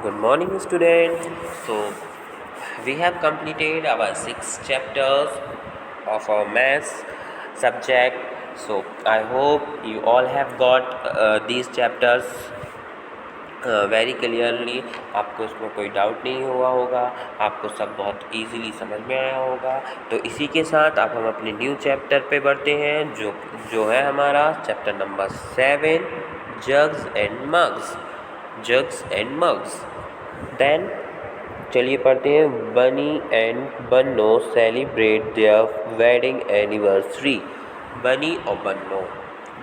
Good morning, students. So, we have completed our 6 chapters of our maths subject. So, I hope you all have got these chapters very clearly. आपको इसमें कोई doubt नहीं हुआ होगा, आपको सब बहुत इजीली समझ में आया होगा। तो इसी के साथ अब हम अपने न्यू चैप्टर पे बढ़ते हैं, जो है हमारा chapter number 7, jugs and mugs. Jugs and mugs. Then चलिए पढ़ते हैं। Bunny and Banno celebrate their wedding anniversary. Bunny और बन्नो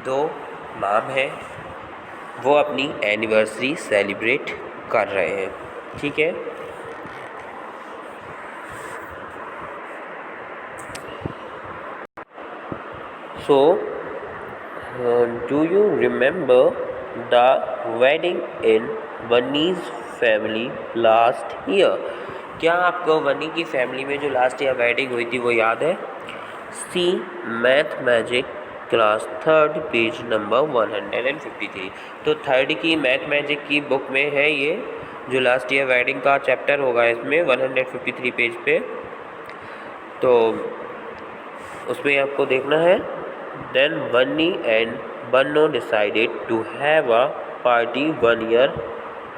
दो माम हैं, वो अपनी एनिवर्सरी सेलिब्रेट कर रहे हैं। ठीक है। So do you remember the wedding in bunnies family last year? क्या आपको बनी की फैमिली में जो लास्ट ईयर वेडिंग हुई थी वो याद है? C math magic class 3 page number 153। तो 3rd की मैथ मैजिक की बुक में है ये, जो लास्ट ईयर वेडिंग का चैप्टर होगा इसमें 153 पेज पे। तो उसमें आपको देखना है। Then Bunny and Banno decided to have a party 1 year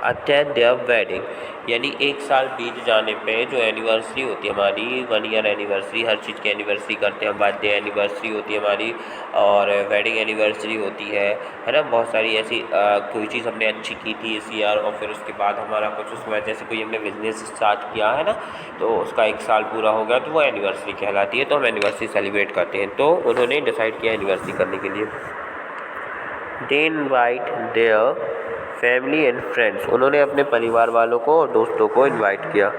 attend their wedding. यानी 1 साल बीत जाने पे जो एनिवर्सरी होती है हमारी, 1 ईयर एनिवर्सरी, हर चीज़ की एनिवर्सरी करते हैं। बर्थडे एनिवर्सरी होती है हमारी, और वेडिंग एनिवर्सरी होती है ना। बहुत सारी ऐसी कोई चीज़ हमने अच्छी की थी इस ईयर, और फिर उसके बाद हमारा कुछ उस वजह से कोई हमने बिजनेस स्टार्ट किया है ना, तो उसका 1 साल पूरा हो गया, तो वो एनिवर्सरी कहलाती है। तो हम एनिवर्सरी सेलिब्रेट करते हैं। तो उन्होंने डिसाइड किया एनिवर्सरी करने के लिए। They invite their family and friends. उन्होंने अपने परिवार वालों को और दोस्तों को इनवाइट किया।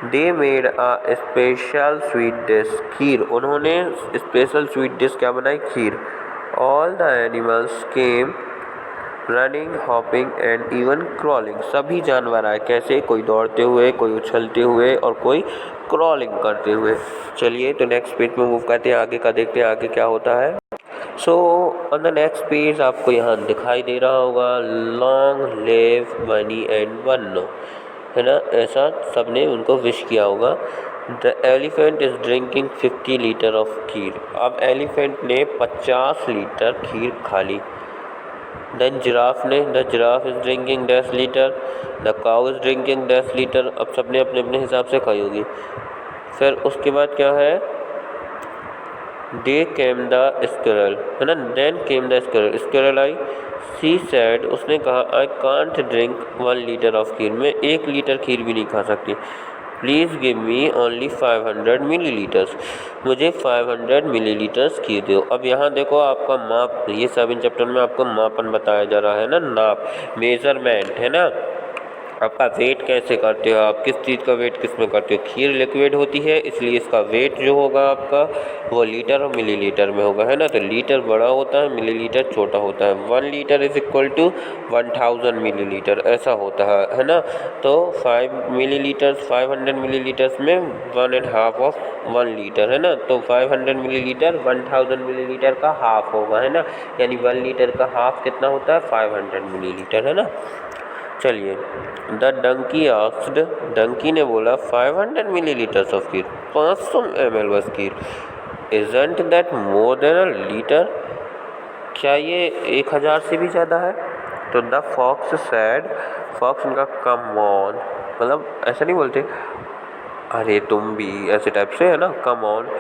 They made a special sweet dish, kheer. उन्होंने स्पेशल स्वीट डिश क्या बनाई? खीर। All the animals came running, hopping and even crawling. सभी जानवर आए। कैसे? कोई दौड़ते हुए, कोई उछलते हुए और कोई क्रॉलिंग करते हुए। चलिए तो नेक्स्ट पेज में मूव करते हैं, आगे का देखते हैं आगे क्या होता है। So on the next page आपको यहाँ दिखाई दे रहा होगा, long live Bunny and Banno, है ना। ऐसा सबने उनको विश किया होगा। The elephant is drinking 50 litre of kheer. अब एलिफेंट ने 50 लीटर खीर खा ली। देन जिराफ ने, the giraffe is drinking 10 litre, the cow is drinking 10 litre. अब सबने अपने अपने हिसाब से खाई होगी। फिर उसके बाद क्या है? दे केम द स्क्विरल, है ना। Then came the squirrel, squirrel आई। सी सैड, उसने कहा, I can't drink 1 litre of kheer. मैं 1 लीटर खीर भी नहीं खा सकती। Please give me only 500 millilitres. मुझे 500 मिली लीटर्स खीर दो। अब यहाँ देखो आपका माप, ये 7 चैप्टर में आपको मापन बताया जा रहा है ना, नाप, मेजरमेंट, है ना। आपका वेट कैसे करते हो आप, किस चीज़ का वेट किस में करते हो? खीर लिक्विड होती है, इसलिए इसका वेट जो होगा आपका वो लीटर और मिलीलीटर में होगा, है ना। तो लीटर बड़ा होता है, मिलीलीटर छोटा होता है। 1 litre is equal to 1000 millilitre, ऐसा होता है ना। तो 5 मिलीलीटर्स, 500 मिलीलीटर्स में 1.5 ऑफ 1 लीटर, है ना। तो 500 मिलीलीटर 1000 मिलीलीटर का हाफ होगा, है ना। यानी 1 लीटर का हाफ कितना होता है? 500 मिलीलीटर, है ना। चलिए, द डंकी आस्क्ड, डंकी ने बोला, 500 मिलीलीटर्स ऑफ खीर, 500 ml बस खीर। Isn't that more than a litre? क्या ये 1000 से भी ज़्यादा है? तो द फॉक्स सैड, फॉक्स उनका, कम ऑन, मतलब ऐसा नहीं बोलते अरे तुम भी, ऐसे टाइप से, है ना। Come on,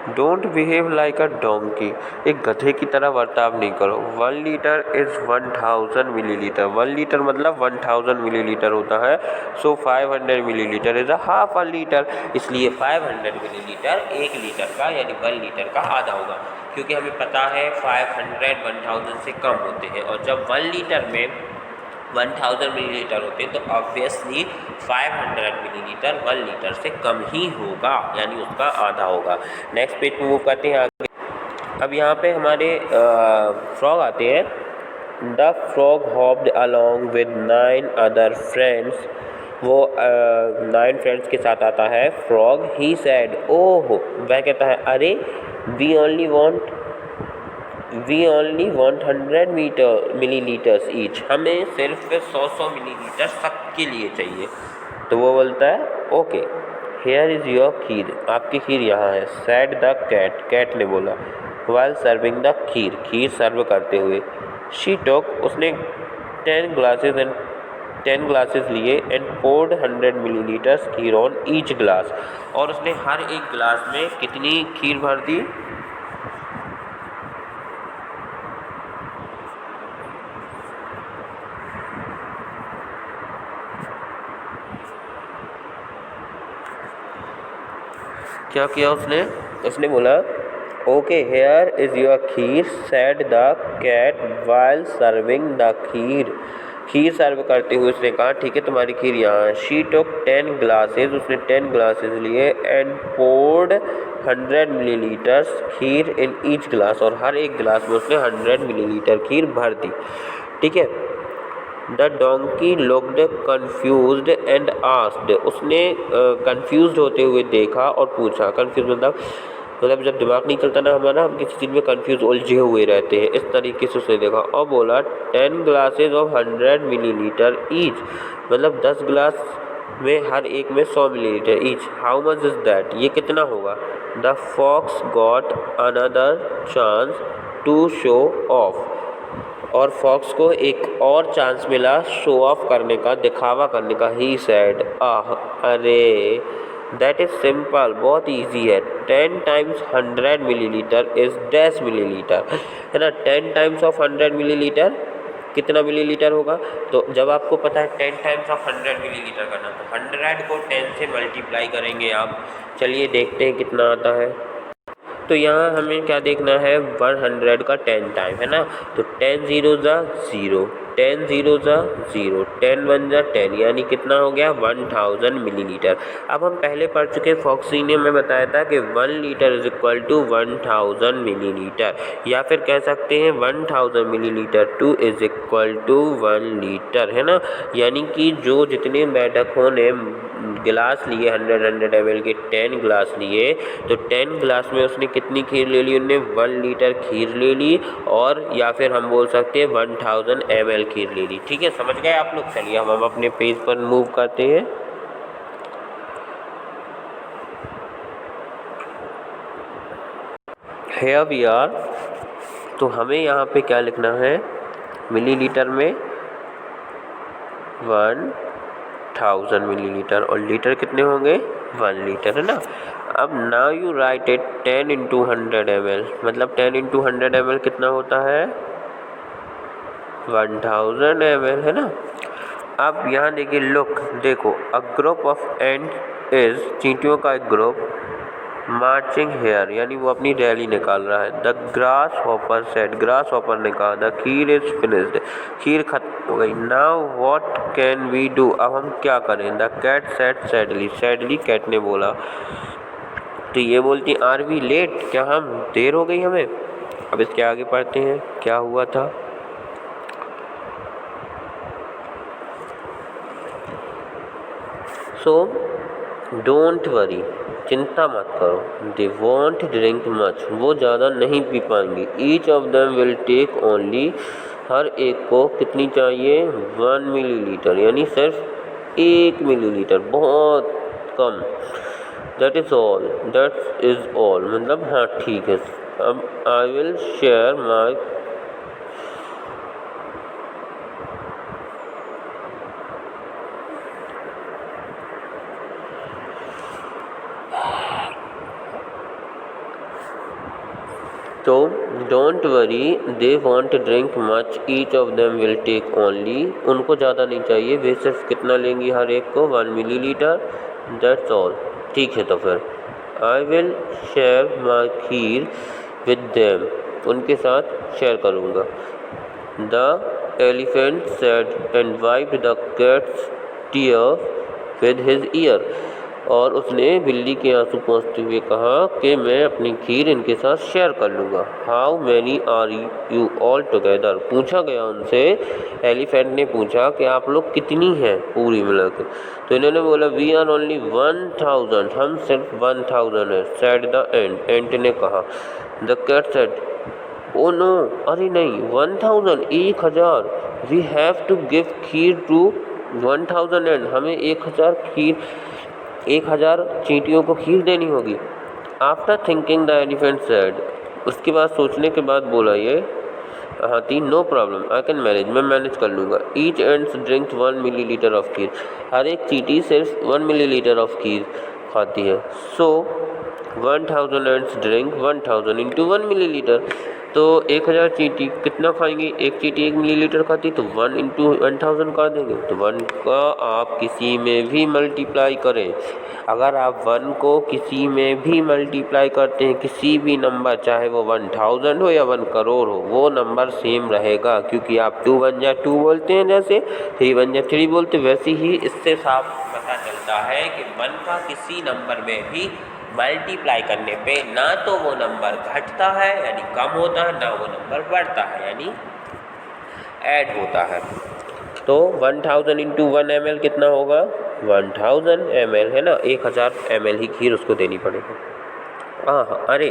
don't behave like a donkey, एक गधे की तरह बर्ताव नहीं करो। 1 लीटर इज़ 1000 मिलीलीटर, 1 लीटर मतलब 1000 मिलीलीटर होता है। सो 500 millilitre is a half a litre, इसलिए 500 मिलीलीटर 1 लीटर का यानी 1 लीटर का आधा होगा। क्योंकि हमें पता है 500 1000 से कम होते हैं, और जब 1 लीटर में 1000 मिलीलीटर होते हैं तो ऑब्वियसली 500 मिलीलीटर 1 लीटर से कम ही होगा, यानी उसका आधा होगा। नेक्स्ट पेज पे मूव करते हैं आगे। अब यहाँ पे हमारे फ्रॉग आते हैं। The frog hopped along with 9 other friends. वो 9 फ्रेंड्स के साथ आता है फ्रॉग। ही सैड, ओह, वह कहता है, अरे we only want we only want 100 millilitres each, हमें सिर्फ 100 मिलीलीटर सबके लिए चाहिए। तो वो बोलता है ओके हेयर इज़ योर खीर, आपकी खीर यहाँ है। सैड द कैट, कैट ने बोला। वाइल सर्विंग द खीर, खीर सर्व करते हुए। शी टोक, उसने 10 ग्लासेस लिए and poured 100 millilitres kheer on each glass, और उसने हर एक ग्लास में कितनी खीर भर दी? क्या किया उसने? उसने बोला okay here is your kheer, said the cat while serving the खीर, खीर सर्व करते हुए उसने कहा ठीक है तुम्हारी खीर यहाँ है। शी टोक 10 ग्लासेस, उसने 10 ग्लासेस लिए and poured 100 millilitres kheer in each glass, और हर एक गिलास में उसने 100 मिलीलीटर खीर भर दी। ठीक है। The donkey looked confused and asked, उसने कन्फ्यूज्ड होते हुए देखा और पूछा। कन्फ्यूज मतलब जब दिमाग नहीं चलता ना हमारा, हम किसी चीज़ में कन्फ्यूज उलझे हुए रहते हैं, इस तरीके से उसने देखा और बोला 10 ग्लासेस ऑफ 100 मिलीलीटर ईच, मतलब 10 गिलास में हर एक में 100 millilitre each. How much is that, ये कितना होगा? The fox got another chance to show off, और फॉक्स को एक और चांस मिला शो ऑफ करने का, दिखावा करने का। ही सैड, आह अरे, दैट इज़ सिंपल, बहुत इजी है। 10 टाइम्स 100 मिलीलीटर इज़ 10 मिलीलीटर, है ना। 10 टाइम्स ऑफ 100 मिलीलीटर कितना मिलीलीटर होगा? तो जब आपको पता है 10 टाइम्स ऑफ 100 मिलीलीटर करना, तो 100 को 10 से मल्टीप्लाई करेंगे आप। चलिए देखते हैं कितना आता है। तो यहाँ हमें क्या देखना है? 100 का 10 टाइम, है ना। तो 10 ज़ीरो ज़ा 0, 10 ज़ीरो ज़ा 0, 10 वन ज़ा 10, यानी कितना हो गया? 1000 मिलीलीटर। अब हम पहले पढ़ चुके, फॉक्सी ने हमें बताया था कि 1 litre is equal to 1000 millilitre, या फिर कह सकते हैं 1000 millilitre 2 is equal to 1 litre, है ना। यानी कि जो जितने मेढकों ने गिलास लिए 100 ml के 10 गिलास लिए, तो 10 गिलास में उसने कितनी खीर ले ली? उनने 1 लीटर खीर ले ली, और या फिर हम बोल सकते हैं 1000 ml खीर ले ली। ठीक है, समझ गए आप लोग? चलिए हम अपने पेज पर मूव करते हैं। हियर वी आर, तो हमें यहाँ पे क्या लिखना है? मिलीलीटर में 1000 मिलीलीटर, और लीटर कितने होंगे? 1 लीटर, है ना। अब now you right it 10 into 100 ml, मतलब 10 इंटू 100 ml कितना होता है? 1000 ml, है ना। अब यहाँ देखिए, लुक, देखो, a group of ant is, चींटियों का एक ग्रुप, मार्चिंग हेयर, यानी वो अपनी रैली निकाल रहा है। The grasshopper said, grasshopper ने कहा द खीर इज फिनिश्ड, खीर खत्म हो गई। Now what can we do, अब हम क्या करें? The cat said sadly, sadly cat ने बोला। तो ये बोलती आर वी लेट, क्या हम देर हो गई हमें? अब इसके आगे पढ़ते हैं क्या हुआ था। सो डोंट वरी, चिंता मत करो। दे वॉन्ट ड्रिंक मच, वो ज़्यादा नहीं पी पाएंगे। Each of them will take only, हर एक को कितनी चाहिए? 1 मिलीलीटर, यानी सिर्फ 1 मिलीलीटर, बहुत कम। That is all, that is all, मतलब हाँ ठीक है। अब आई विल शेयर माई, तो don't worry they want drink much, each of them will take only, उनको ज़्यादा नहीं चाहिए, वे सिर्फ कितना लेंगी? हर एक को 1 मिलीलीटर। दैट्स ऑल, ठीक है। तो फिर I will share my kheer with them, उनके साथ शेयर करूँगा। The elephant said and wiped the cat's tear with his ear, और उसने बिल्ली के आंसू पोंछते हुए कहा कि मैं अपनी खीर इनके साथ शेयर कर लूँगा। How many are you all together, पूछा गया उनसे, एलिफेंट ने पूछा कि आप लोग कितनी हैं पूरी मिलाकर। तो इन्होंने बोला वी आर ओनली 1000, हम सिर्फ 1000 है। सेड द एंट, एंट ने कहा। The cat said oh no, अरे नहीं, 1000, 1000, we have to give kheer to 1000 ants, हमें 1000 खीर, 1000 चींटियों को खीर देनी होगी। After thinking the elephant said, उसके बाद सोचने के बाद बोला ये हाथी, no problem, I can manage, मैं मैनेज कर लूँगा। Each ants drink 1 millilitre of kheer, हर एक चींटी सिर्फ 1 मिलीलीटर ऑफ खीर खाती है। सो 1000 एंड्स ड्रिंक 1000 इंटू 1 मिलीलीटर, तो 1000 चींटी कितना खाएंगी, एक चींटी 1 मिलीलीटर खाती, तो 1 इंटू 1000 कर देंगे। तो 1 का आप किसी में भी मल्टीप्लाई करें, अगर आप 1 को किसी में भी मल्टीप्लाई करते हैं, किसी भी नंबर, चाहे वो 1000 हो या 1 करोड़ हो, वो नंबर सेम रहेगा, क्योंकि आप 2 1 जा 2 बोलते हैं, जैसे 3 1 जा 3 बोलते, वैसे ही इससे साफ पता चलता है कि 1 का किसी नंबर में भी मल्टीप्लाई करने पे ना तो वो नंबर घटता है यानी कम होता है, ना वो नंबर बढ़ता है यानी ऐड होता है। तो 1000 इंटू 1 ml कितना होगा, 1000 ml है ना, 1000 ml ही खीर उसको देनी पड़ेगी। हाँ, अरे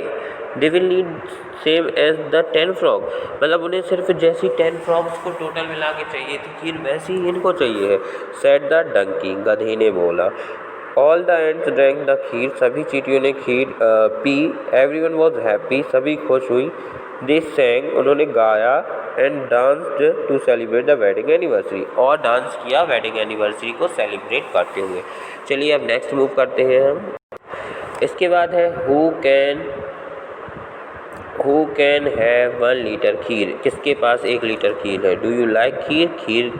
they will need same as the 10 frog, मतलब उन्हें सिर्फ जैसी 10 फ्रॉग्स को टोटल मिला के चाहिए थी खीर, वैसी ही इनको चाहिए है। सेड द डंकी, गधे ने बोला। All the ants drank the kheer, सभी चींटियों ने खीर पी। एवरीवन वॉज हैप्पी, सभी खुश हुई। दे सैंग, उन्होंने गाया। And danced to celebrate the wedding anniversary, और डांस किया वेडिंग एनिवर्सरी को सेलिब्रेट करते हुए। चलिए अब नेक्स्ट मूव करते हैं हम। इसके बाद है हु कैन हैव 1 लीटर खीर, किसके पास 1 लीटर खीर है। डू यू लाइक खीर, खीर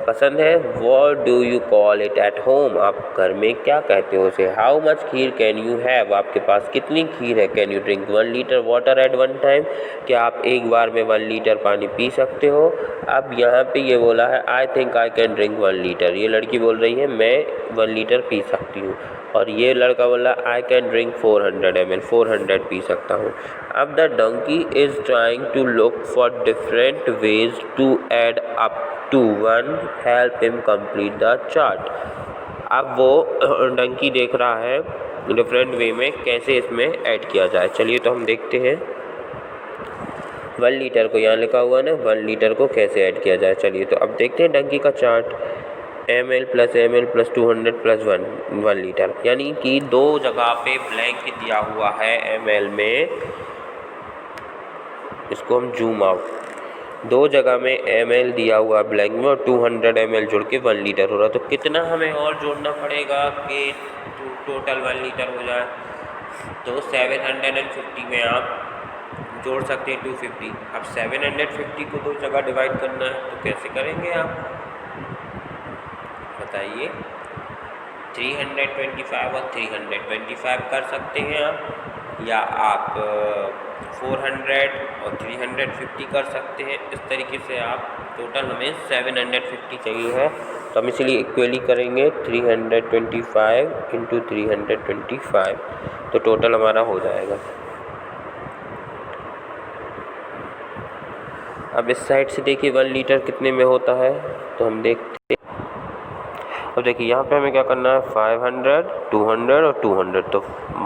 पसंद है। What do you call it at home, आप घर में क्या कहते हो उसे। How much kheer can you have, आपके पास कितनी खीर है। Can you drink 1 litre water at 1 time, क्या आप एक बार में 1 लीटर पानी पी सकते हो। अब यहाँ पे ये बोला है I think I can drink 1 litre, ये लड़की बोल रही है मैं 1 लीटर पी सकती हूँ, और ये लड़का बोला आई कैन ड्रिंक 400 ml, 400 पी सकता हूँ। अब the donkey is trying to look for different ways to add up to 1, help him complete the chart. अब वो डंकी देख रहा है डिफरेंट वे में कैसे इसमें ऐड किया जाए। चलिए तो हम देखते हैं 1 लीटर को, यहाँ लिखा हुआ ना 1 लीटर को कैसे ऐड किया जाए। चलिए तो अब देखते हैं डंकी का chart. ml plus 200 plus 1 litre, यानी कि 2 जगह पे ब्लैंक दिया हुआ है ml में, इसको हम जूम आउट, 2 जगह में ml दिया हुआ ब्लैंक में, और 200 ml जुड़ के 1 लीटर हो रहा। तो कितना हमें और जोड़ना पड़ेगा कि टोटल 1 लीटर हो जाए। तो 750 में आप जोड़ सकते हैं 250। अब 750 को 2 जगह डिवाइड करना है, तो कैसे करेंगे आप बताइए। 325 और 325 कर सकते हैं आप, या आप 400 और 350 कर सकते हैं। इस तरीके से आप टोटल हमें 750 चाहिए है, तो हम इसलिए इक्वली करेंगे 325 इंटू 325, तो टोटल हमारा हो जाएगा। अब इस साइड से देखिए 1 लीटर कितने में होता है, तो हम देखते हैं। अब देखिए यहाँ पे हमें क्या करना है, 500, 200 और 200, तो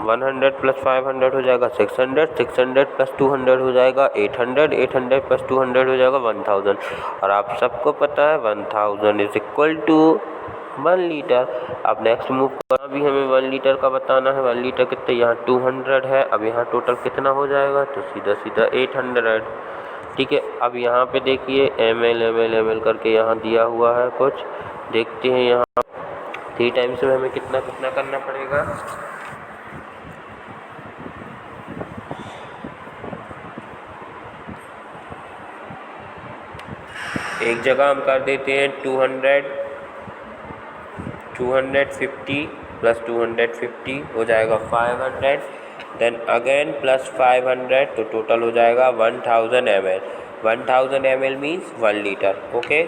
100 प्लस 500 हो जाएगा 600, 600 प्लस 200 हो जाएगा 800, 800 प्लस 200 हो जाएगा 1000। और आप सबको पता है 1000 इज इक्वल टू 1 लीटर। अब नेक्स्ट मूव करना भी हमें 1 लीटर का बताना है। 1 लीटर कितने, यहाँ 200 है, अब यहाँ टोटल कितना हो जाएगा, तो सीधा 800। ठीक है, अब यहाँ पे देखिए ml करके यहाँ दिया हुआ है कुछ, देखते हैं यहाँ 3 टाइम्स में हमें कितना करना पड़ेगा। एक जगह हम कर देते हैं 250 प्लस 250 हो जाएगा 500, देन अगेन प्लस 500, तो टोटल हो जाएगा 1000 ml। 1000 ml means 1 litre. Okay,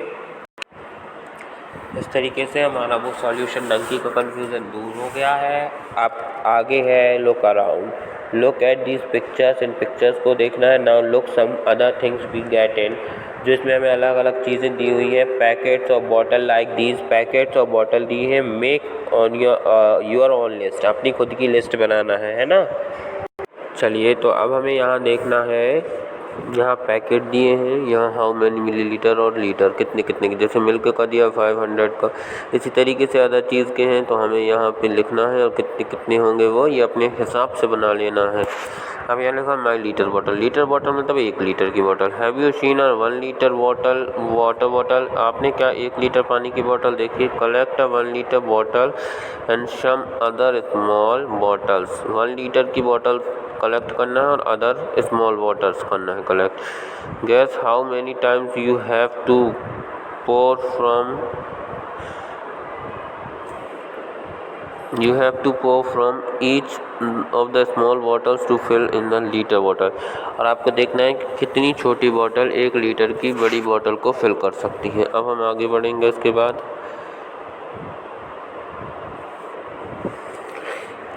इस तरीके से हमारा वो सॉल्यूशन डंकी का कन्फ्यूज़न दूर हो गया है। अब आगे है look around, look at these pictures, इन पिक्चर्स को देखना है। Now look some other things we get in, जो इसमें हमें अलग अलग चीज़ें दी हुई हैं। पैकेट्स और बॉटल, लाइक दीज पैकेट्स और बॉटल दी है। Make on your own list, अपनी खुद की लिस्ट बनाना है ना। चलिए तो अब हमें यहाँ देखना है यहाँ पैकेट दिए हैं, यहाँ हाउ मैनी मिलीलीटर और लीटर कितने कितने के, जैसे मिल्क का दिया 500 का, इसी तरीके से अदर चीज़ के हैं तो हमें यहाँ पे लिखना है और कितने कितने होंगे वो ये अपने हिसाब से बना लेना है। अब यहाँ लिखा माई लीटर बॉटल मतलब 1 लीटर की बोतल। Have you seen a 1 litre bottle water bottle, आपने क्या 1 लीटर पानी की बोतल देखी? Collect a 1 litre bottle and some other small bottles, 1 litre की बोतल कलेक्ट करना है और अदर स्मॉल वाटर्स करना है collect. Guess how many times you have to pour from each of the small bottles to fill in the liter bottle। और आपको देखना है कि कितनी छोटी बोतल 1 लीटर की बड़ी बोतल को फिल कर सकती है। अब हम आगे बढ़ेंगे इसके बाद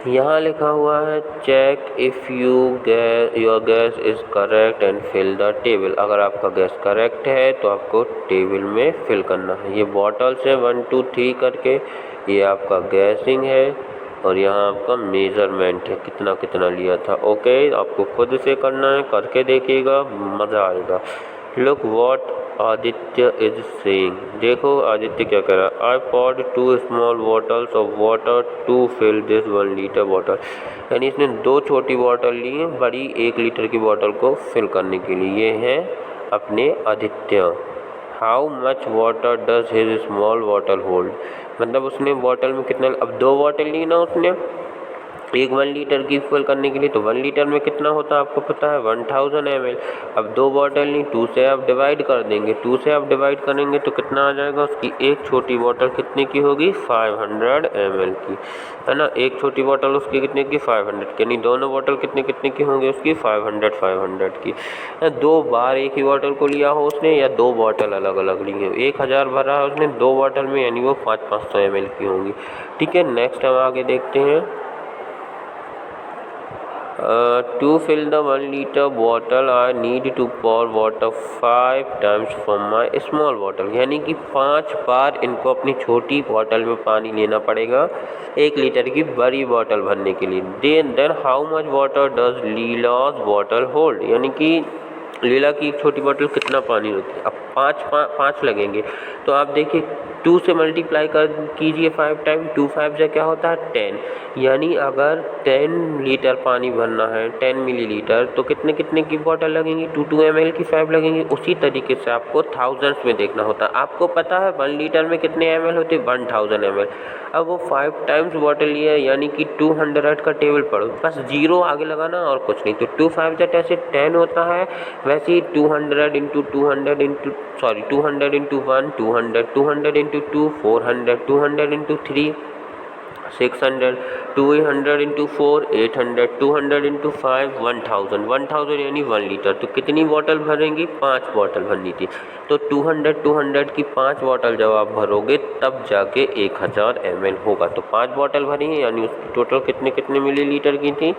यहाँ लिखा हुआ है check if your guess is correct and fill the table. अगर आपका गैस करेक्ट है तो आपको टेबल में फिल करना है। ये बॉटल्स है 1 2 3 करके, ये आपका गैसिंग है और यहाँ आपका मेज़रमेंट है कितना कितना लिया था। ओके, आपको खुद से करना है, करके देखिएगा, मज़ा आएगा। Look what Aditya is saying, देखो आदित्य क्या कह रहा है। I poured 2 small bottles of water to fill this 1 litre bottle, यानी इसने 2 छोटी बॉटल ली हैं बड़ी 1 लीटर की बॉटल को फिल करने के लिए। ये हैं अपने Aditya. How much water does his small bottle hold, मतलब उसने बॉटल में कितना, अब 2 बॉटल ली ना उसने एक 1 लीटर की फिल करने के लिए, तो 1 लीटर में कितना होता है आपको पता है 1000 ml। अब 2 बॉटल ली, 2 से आप डिवाइड कर देंगे, 2 से आप डिवाइड करेंगे तो कितना आ जाएगा, उसकी एक छोटी बॉटल कितने की होगी 500 ml की, है ना। एक छोटी बॉटल उसकी कितने की 500 की, यानी दोनों बॉटल कितने कितने की होंगी उसकी 500 की। 2 बार एक ही बॉटल को लिया हो उसने या 2 बॉटल अलग अलग ली है, 1000 भरा है उसने 2 बॉटल में, यानी वो 500 ml की होंगी। ठीक है, नेक्स्ट हम आगे देखते हैं। To fill the 1 liter bottle I need to pour water 5 times from my small bottle, यानी कि 5 बार इनको अपनी छोटी बॉटल में पानी लेना पड़ेगा 1 लीटर की बड़ी बॉटल भरने के लिए। Then how much water does Leela's bottle hold, यानी कि लीला की एक छोटी बॉटल कितना पानी होती है। अब 5 लगेंगे तो आप देखिए 2 से मल्टीप्लाई कर कीजिए 5 टाइम, 2 5 से क्या होता है 10, यानी अगर 10 लीटर पानी भरना है 10 मिलीलीटर तो कितने कितने की बॉटल लगेंगी 2 ml की 5 लगेंगी। उसी तरीके से आपको थाउजेंड्स में देखना होता है। आपको पता है 1 लीटर में कितने ml होते हैं 1000 ml। अब वो 5 टाइम्स बॉटल लिया है यानी कि 200 का टेबल पढ़ो, बस 0 आगे लगाना और कुछ नहीं। तो 2 5 ऐसे 10 होता है, वैसे ही 200 into 200 into 200 into 1 200, 200 into 2 400, 200 into 3 600, 200 into 4 800, 200 into 5 1000 यानी 1 लीटर। तो कितनी बॉटल भरेंगी 5 बॉटल भरनी थी, तो 200 की 5 बॉटल जब आप भरोगे तब जाके 1000 ml होगा। तो 5 बॉटल भरी है यानी उसकी टोटल कितने कितने मिलीलीटर की थी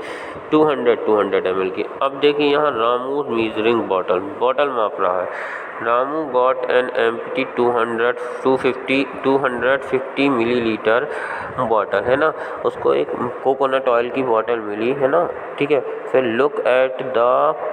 200 ml की। अब देखिए यहाँ रामू मीजरिंग बॉटल माप रहा है। Ramu got an empty 250 millilitre bottle, है ना। उसको एक कोकोनट ऑयल की बॉटल मिली, है ना। ठीक है, फिर look at the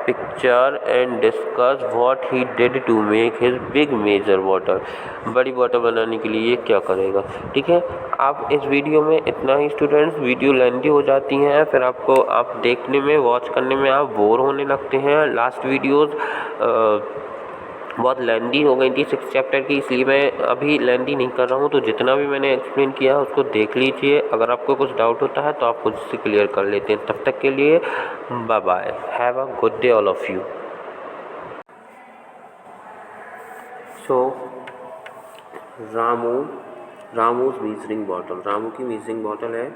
picture and discuss what he did to make his big measure bottle, बड़ी बॉटल बनाने के लिए ये क्या करेगा। ठीक है, आप इस वीडियो में इतना ही स्टूडेंट्स, वीडियो लेंथी हो जाती हैं, फिर आपको आप देखने में वॉच करने में आप बोर होने लगते हैं। लास्ट वीडियोज़ बहुत लेंदी हो गई थी 6 चैप्टर की, इसलिए मैं अभी लेंदी नहीं कर रहा हूँ। तो जितना भी मैंने एक्सप्लेन किया है उसको देख लीजिए, अगर आपको कुछ डाउट होता है तो आप मुझसे क्लियर कर लेते हैं। तब तक के लिए bye bye, have a good day all of you. So Ramu's measuring bottle, Ramu की मीजरिंग बॉटल है।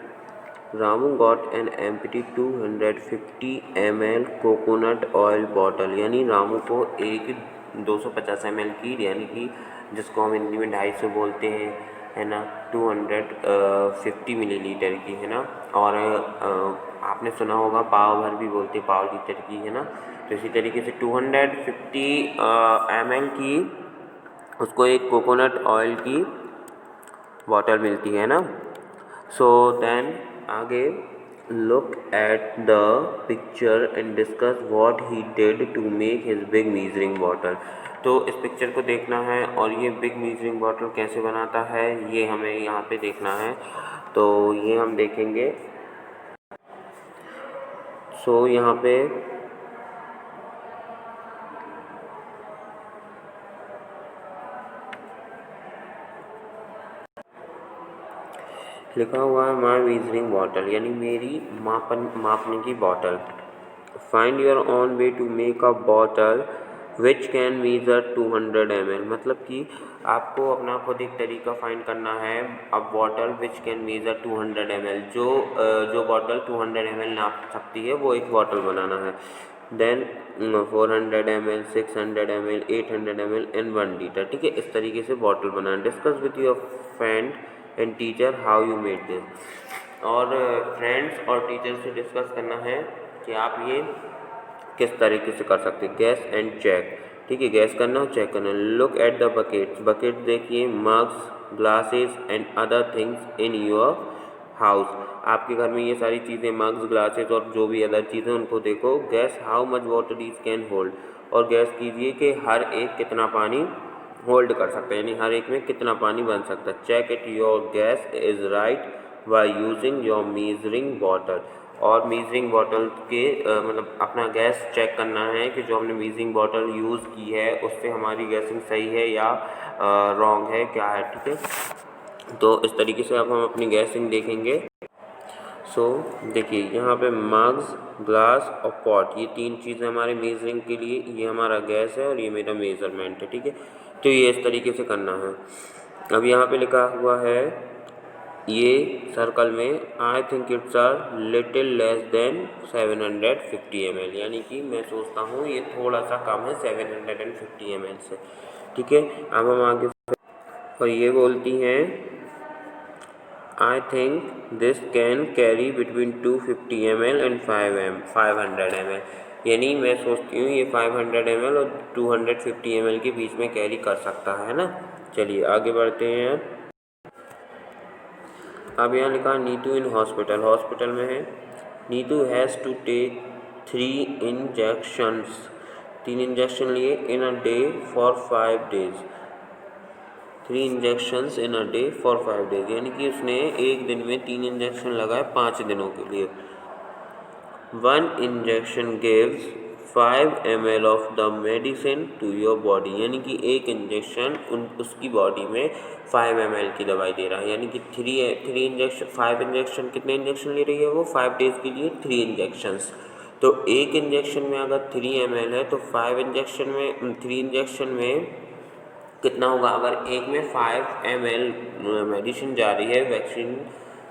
Ramu got an empty 250 ml coconut oil bottle, यानी रामू को एक 250 ml की, यानी कि जिसको हम हिंदी में 250 बोलते हैं, है ना, 250 मिलीलीटर की, है ना। और आपने सुना होगा पाव भर भी बोलते हैं, पाव लीटर की, है ना। तो इसी तरीके से 250 ml की उसको एक कोकोनट ऑयल की बॉटल मिलती है ना। सो देन आगे look at the picture and discuss what he did to make his big measuring bottle। तो इस पिक्चर को देखना है और ये बिग मेजरिंग बॉटल कैसे बनाता है ये हमें यहाँ पे देखना है। तो ये हम देखेंगे। सो यहाँ पे लिखा हुआ है माई मेजरिंग बॉटल, यानी मेरी मापने की bottle. Find your own way to make a bottle which can measure 200 ml, मतलब कि आपको अपना खुद एक तरीका फाइंड करना है। अब bottle which can measure 200 ml, जो बॉटल 200 ml नाप सकती है वो एक बॉटल बनाना है। Then 400 ml, 600 ml, 800 ml and 1 litre. ठीक है, इस तरीके से बॉटल बनाना। Discuss with your friend and teacher how you made this, और फ्रेंड्स और टीचर से डिस्कस करना है कि आप ये किस तरीके से कर सकते हैं। गैस एंड चेक, ठीक है, गैस करना और चेक करना। Look at the buckets, bucket देखिए, mugs, glasses and other things in your house, आपके घर में ये सारी चीज़ें, मग्स, ग्लासेस और जो भी अदर चीज़ें उनको देखो। Gas how much water each can hold, और गैस कीजिए कि हर एक कितना पानी होल्ड कर सकता है, यानी हर एक में कितना पानी बन सकता है। Check it your guess is right by using your measuring bottle, और मेजरिंग बॉटल के मतलब अपना गैस चेक करना है कि जो हमने मेजरिंग बॉटल यूज़ की है उससे हमारी गैसिंग सही है या रॉन्ग है, क्या है। ठीक है, तो इस तरीके से अब हम अपनी गैसिंग देखेंगे। सो देखिए यहाँ पे मग्स, ग्लास और पॉट, ये तीन चीज़ें हमारे मेजरिंग के लिए, ये हमारा गैस है और ये मेरा मेज़रमेंट है। ठीक है, तो ये इस तरीके से करना है। अब यहाँ पे लिखा हुआ है ये सर्कल में, I think it's are little less than 750 ml, यानी कि मैं सोचता हूँ ये थोड़ा सा कम है 750 ml से। ठीक है, अब हम आगे और ये बोलती हैं I think this can carry between 250 ml and 500 ml, यानी मैं सोचती हूँ ये 500 ml और 250 ml के बीच में कैरी कर सकता है ना। चलिए आगे बढ़ते हैं। अब यहाँ लिखा नीतू इन हॉस्पिटल, हॉस्पिटल में है। Neetu has to take 3 injections, 3 injection लिए in a day for 5 days, 3 injections in a day for 5 days, यानी कि उसने एक दिन में 3 इंजेक्शन लगाए 5 दिनों के लिए। 1 injection gives 5 ml of the medicine to your body, यानी कि एक इंजेक्शन उसकी बॉडी में 5 ml की दवाई दे रहा है, यानी कि 3 इंजेक्शन, 5 इंजेक्शन, कितने इंजेक्शन ले रही है वो 5 डेज़ के लिए 3 इंजेक्शंस। तो एक इंजेक्शन में अगर 3 ml है तो 5 इंजेक्शन में 3 इंजेक्शन में कितना होगा। अगर एक में 5 ml मेडिसिन जा रही है, वैक्सीन,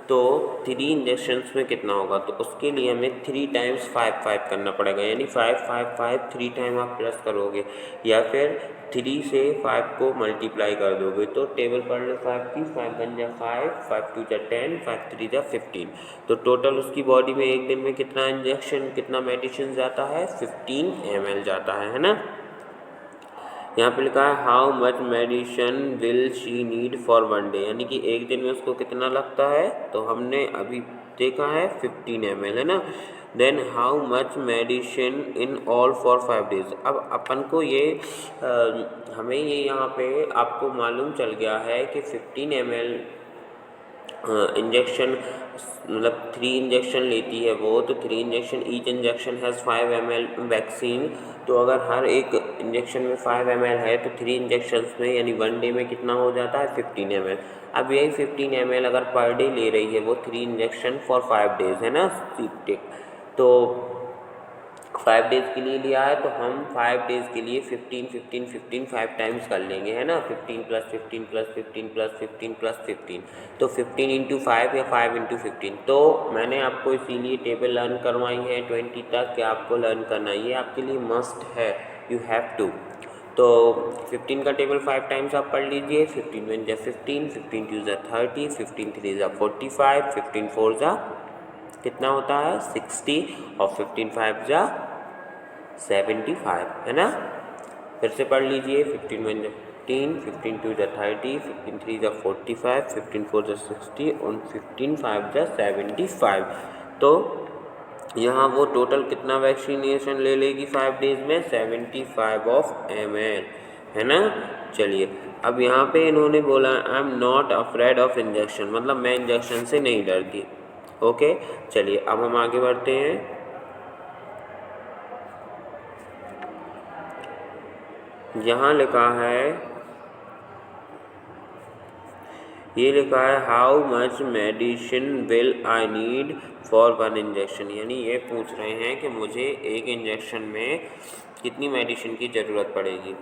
तो 3 इंजेक्शंस में कितना होगा, तो उसके लिए हमें 3 टाइम्स 5 करना पड़ेगा, यानी 5 3 टाइम आप प्लस करोगे या फिर 3 से 5 को मल्टीप्लाई कर दोगे। तो टेबल पढ़ लो 5 की, 5 1 जा 5, 5 2 जा 10, 5 3 जा 15। तो टोटल उसकी बॉडी में एक दिन में कितना इंजेक्शन, कितना मेडिसिन जाता है, 15 ml जाता है ना। यहाँ पे लिखा है how much medicine will she need for 1 day, यानी कि एक दिन में उसको कितना लगता है, तो हमने अभी देखा है 15 ml है ना। Then how much medicine in all for 5 days, अब अपन को ये हमें ये यहाँ पे आपको मालूम चल गया है कि 15 ml इंजेक्शन, मतलब 3 इंजेक्शन लेती है वो, तो 3 injection, each injection has 5 ml vaccine. तो अगर हर एक इंजेक्शन में 5 ml है तो 3 इंजेक्शन्स में यानी 1 डे में कितना हो जाता है 15 ml। अब यही 15 ml अगर पर डे ले रही है वो 3 इंजेक्शन फॉर 5 days है ना, तो 5 डेज़ के लिए लिया है तो हम 5 डेज़ के लिए 15 15 15 5 टाइम्स कर लेंगे है ना, 15 + 15 + 15 + 15 + 15, तो 15 × 5 या 5 × 15। तो मैंने आपको इसीलिए टेबल लर्न करवाई है 20 तक कि आपको लर्न करना, ये आपके लिए मस्ट है, यू हैव टू। तो 15 का टेबल 5 टाइम्स आप पढ़ लीजिए। 15 1 जा 15, 15 2 जा 30, 15 3 जा 45, 15 4 जा कितना होता है 60 और 15 5 जा 75 है ना। फिर से पढ़ लीजिए 15 1 जा 15, 15 2 जा 30, 15 3 जा 45, 15 4 जा 60 और 15 5 जा 75। तो यहाँ वो टोटल कितना वैक्सीनेशन ले लेगी 5 डेज में, 75 ऑफ ml, है ना। चलिए अब यहाँ पे इन्होंने बोला I am not afraid of injection, मतलब मैं इंजेक्शन से नहीं डरती। ओके, चलिए अब हम आगे बढ़ते हैं। यहाँ लिखा है, ये लिखा है how much medicine will I need for 1 injection, यानी ये पूछ रहे हैं कि मुझे एक इंजेक्शन में कितनी मेडिसिन की ज़रूरत पड़ेगी।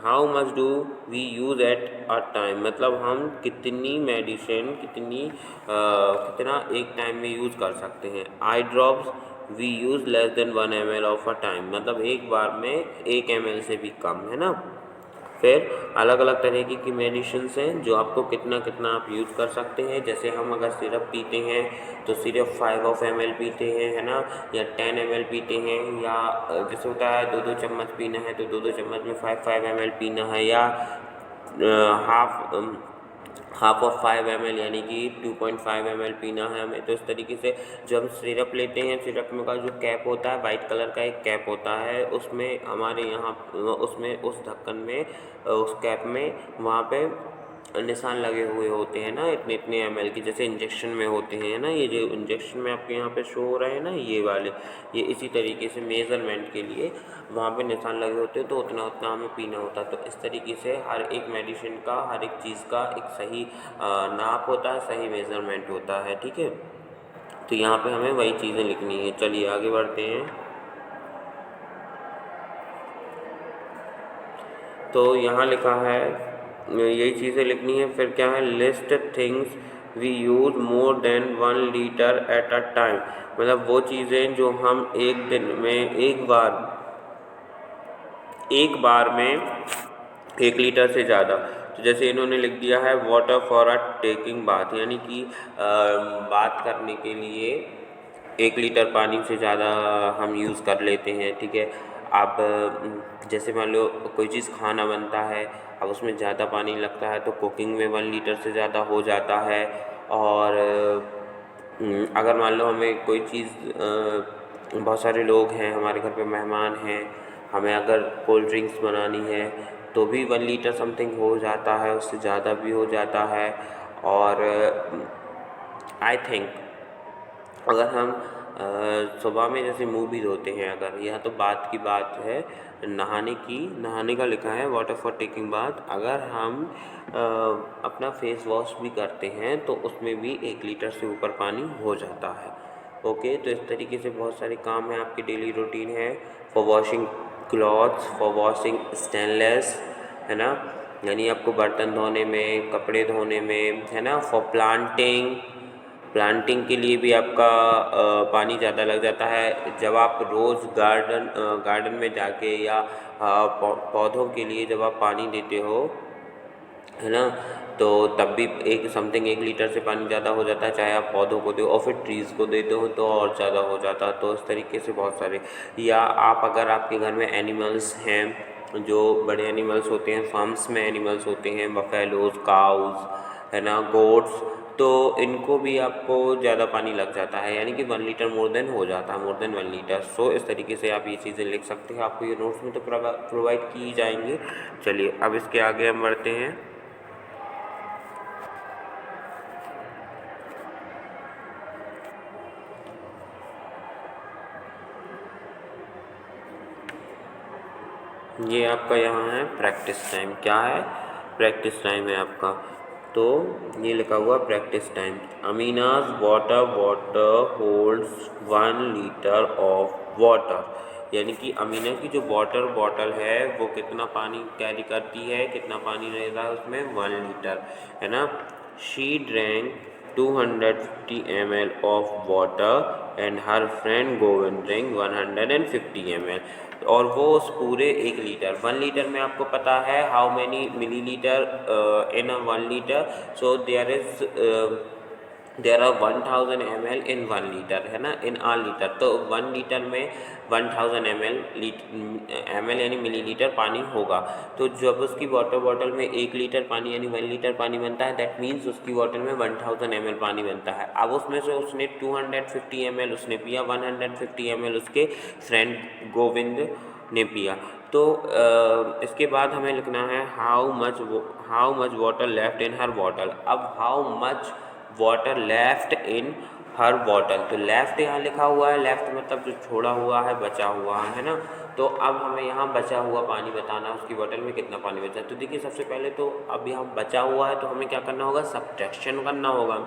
How much do we use at a time, मतलब हम कितनी मेडिसिन कितना एक टाइम में यूज़ कर सकते हैं। Eye drops we use less than 1 ml of a time, मतलब एक बार में 1 ml से भी कम, है ना। फिर अलग अलग तरीके की मेडिसिन्स हैं जो आपको कितना कितना आप यूज़ कर सकते हैं। जैसे हम अगर सिरप पीते हैं तो सिर्फ 5 ml पीते हैं, है ना, या 10 ml पीते हैं, या जैसे होता है 2-2 चम्मच पीना है तो 2-2 चम्मच में 5 ml पीना है, या हाफ ऑफ 5 ml यानी कि 2.5 ml पीना है हमें। तो इस तरीके से जब हम सिरप लेते हैं, सिरप में का जो कैप होता है वाइट कलर का एक कैप होता है, उसमें हमारे यहाँ उसमें उस ढक्कन में उस कैप में वहाँ पे निशान लगे हुए होते हैं ना, इतने इतने ml की, जैसे इंजेक्शन में होते हैं ना। ये जो इंजेक्शन में आपके यहाँ पे शो हो रहे हैं ना ये वाले, ये इसी तरीके से मेज़रमेंट के लिए वहाँ पे निशान लगे होते हैं, तो उतना उतना हमें पीना होता है। तो इस तरीके से हर एक मेडिसिन का, हर एक चीज़ का एक सही नाप होता है, सही मेज़रमेंट होता है, ठीक है। तो यहाँ पे हमें वही चीज़ें लिखनी है। चलिए आगे बढ़ते हैं। तो यहाँ लिखा है यही चीज़ें लिखनी है। फिर क्या है, list things we use more than 1 litre at a time, मतलब वो चीज़ें जो हम एक दिन में एक बार में 1 लीटर से ज़्यादा। तो जैसे इन्होंने लिख दिया है water for a taking bath, यानी कि बात करने के लिए 1 लीटर पानी से ज़्यादा हम यूज़ कर लेते हैं, ठीक है। अब जैसे मान लो कोई चीज़ खाना बनता है, अब उसमें ज़्यादा पानी लगता है तो कुकिंग में 1 लीटर से ज़्यादा हो जाता है। और अगर मान लो हमें कोई चीज़ बहुत सारे लोग हैं हमारे घर पे, मेहमान हैं, हमें अगर कोल्ड ड्रिंक्स बनानी है तो भी 1 लीटर समथिंग हो जाता है, उससे ज़्यादा भी हो जाता है। और आई थिंक अगर हम सुबह में जैसे मुँह भी धोते हैं, अगर यह तो बात की बात है नहाने का लिखा है वाटर फॉर टेकिंग बाथ, अगर हम अपना फेस वॉश भी करते हैं तो उसमें भी 1 लीटर से ऊपर पानी हो जाता है। ओके, तो इस तरीके से बहुत सारे काम हैं, आपकी डेली रूटीन है। For washing clothes, for washing stainless, है ना, यानी आपको बर्तन धोने में, कपड़े धोने में, है ना। फॉर प्लांटिंग के लिए भी आपका पानी ज़्यादा लग जाता है। जब आप रोज़ गार्डन में जाके या पौधों के लिए जब आप पानी देते हो, है ना, तो तब भी 1 लीटर से पानी ज़्यादा हो जाता है, चाहे आप पौधों को दो और फिर ट्रीज़ को देते हो तो और ज़्यादा हो जाता है। तो इस तरीके से बहुत सारे, या आप अगर आपके घर में एनिमल्स हैं, जो बड़े एनिमल्स होते हैं, फार्म्स में एनिमल्स होते हैं, बफेलोज़, काउज़, है ना, गोट्स, तो इनको भी आपको ज़्यादा पानी लग जाता है, यानी कि 1 लीटर मोर देन हो जाता है, मोर देन 1 लीटर। सो इस तरीके से आप ये चीज़ें लिख सकते हैं, आपको ये नोट्स में तो प्रोवाइड की जाएंगी। चलिए अब इसके आगे हम बढ़ते हैं। ये आपका यहाँ है प्रैक्टिस टाइम। क्या है, प्रैक्टिस टाइम है आपका। तो ये लिखा हुआ practice time. Amina's water holds 1 litre of water, यानी कि अमीना की जो वाटर बॉटल है वो कितना पानी कैरी करती है, कितना पानी रहता है उसमें, 1 लीटर, है ना। She drank 250 ml of water and her friend Govind drink 150 ml, और वो उस पूरे 1 लीटर, 1 लीटर में आपको पता है how many millilitre in a 1 litre, so there is there are 1000 ml in 1 litre, है ना, इन आर लीटर। तो 1 लीटर में 1000 ml यानी मिलीलीटर पानी होगा। तो जब उसकी वाटर बॉटल में 1 लीटर पानी यानी 1 लीटर पानी बनता है, दैट मीन्स उसकी बॉटल में 1000 ml पानी बनता है। अब उसमें से उसने 250 ml उसने पिया, 150 ml उसके फ्रेंड गोविंद ने पिया। तो इसके बाद हमें लिखना है how much water left in हर बॉटल। अब how much water left in हर बॉटल, तो लेफ्ट यहाँ लिखा हुआ है, लेफ्ट मतलब जो छोड़ा हुआ है, बचा हुआ है ना। तो अब हमें यहाँ बचा हुआ पानी बताना है, उसकी बॉटल में कितना पानी बचा है। तो देखिए सबसे पहले तो अब यहाँ बचा हुआ है तो हमें क्या करना होगा, सब्ट्रैक्शन करना होगा।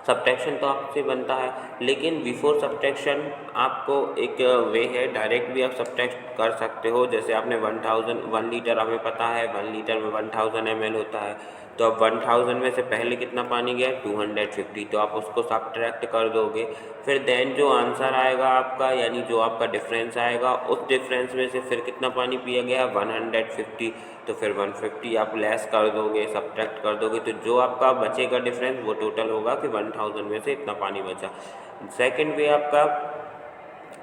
सब्ट्रैक्शन तो आपसे बनता है, लेकिन बिफोर सब्ट्रैक्शन आपको एक वे है, डायरेक्ट भी आप सब्ट्रैक्ट कर सकते हो। जैसे आपने 1 लीटर हमें पता है 1 लीटर में 1000 ml होता है, तो अब 1000 में से पहले कितना पानी गया, 250, तो आप उसको सब्ट्रैक्ट कर दोगे। फिर देन जो आंसर आएगा आपका, यानी जो आपका डिफरेंस आएगा, उस डिफरेंस में से फिर कितना पानी पिया गया, 150, तो फिर 150 आप लेस कर दोगे, सब्ट्रैक्ट कर दोगे, तो जो आपका बचेगा डिफरेंस वो टोटल होगा कि 1000 में से इतना पानी बचा। सेकंड वे आपका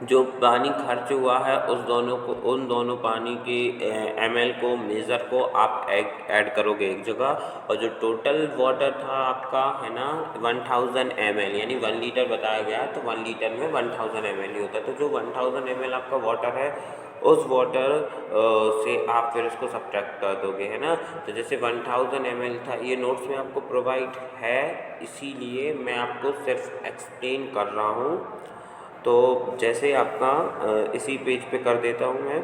जो पानी खर्च हुआ है उन दोनों पानी के ml को, मेज़र को आप ऐड करोगे एक जगह, और जो टोटल वाटर था आपका, है ना, 1000 ml यानी 1 लीटर बताया गया, तो 1 लीटर में 1000 ml ही होता है। तो जो 1000 ml आपका वाटर है, उस वाटर से आप फिर उसको सब्ट्रैक्ट कर दोगे, है ना। तो जैसे 1000 ml था, ये नोट्स में आपको प्रोवाइड है, इसीलिए मैं आपको सिर्फ एक्सप्लेन कर रहा हूँ। तो जैसे आपका इसी पेज पे कर देता हूँ मैं।